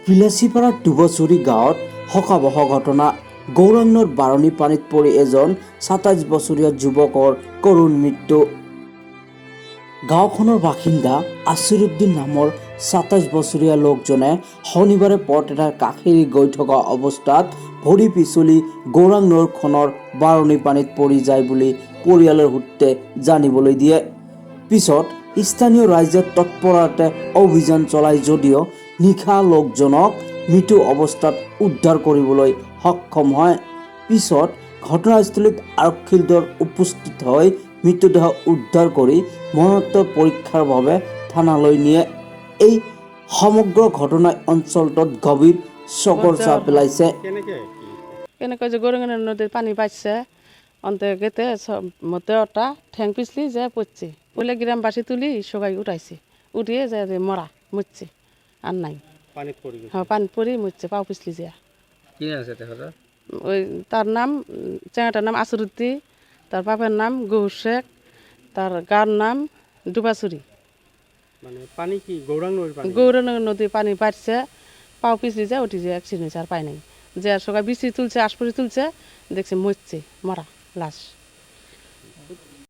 বিলাসীপাড়াৰ দুবছৰী গাঁৱত শোকাবহ ঘটনা। গৌৰাঙ্গৰ বাৰণী পানীত পৰি এজন ২৭ বছৰীয়া যুৱকৰ কৰুণ মৃত্যু। গাঁওখনৰ বাসিন্দা আছিৰুদ্দিন নামৰ ২৭ বছৰীয়া লোকজনে শনিবাৰে পথ এটাৰ কাষেৰে গৈ থকা অৱস্থাত ভৰি পিছলি গৌৰাঙ্গ নৈখনৰ বাৰণী পানীত পৰি যায় বুলি পৰিয়ালৰ সূত্ৰে জানিবলৈ দিয়ে। পিছত স্থানীয় ৰাইজে তৎপৰতাৰে অভিযান চলাই যদিও নিশা লোকজনক মৃত অৱস্থাত উদ্ধাৰ কৰিবলৈ সক্ষম হয়। পিছত ঘটনাস্থলীত আৰক্ষীৰ দল উপস্থিত হৈ মৃতদেহ উদ্ধাৰ কৰি মৰণোত্তৰ পৰীক্ষাৰ বাবে থানালৈ নিয়ে। এই সমগ্ৰ ঘটনাই অঞ্চলটোত গভীৰ শোকৰ ছাপ পেলাইছে। কেনেকৈ যে গৌৰাঙ্গ নদীত পানী পাইছে অন্তৰ্গতে মতে এটা ঠেং পিছলি যে পড়ছে বলে গ্রামবাসী তুলি সবাই উঠাইছে, উঠিয়ে যে মরা মরছে আর নাই পানি পড়ি মরছে পাও পিছলি যে। ওই তার নাম চেঙ্গাটার নাম আসরুদ্দি, তার বাপের নাম গৌর শেখ, তার গার নাম ডুবাচুরি। গৌরাঙ্গ নদীর পানি বাড়ছে পাও পিছলি যে উঠি যে অ্যাক্সিডেন্ট হয়েছে আর পাই নাই যে সবাই বিচি তুলছে আশপুরি তুলছে দেখছে মরছে মরা লাশ।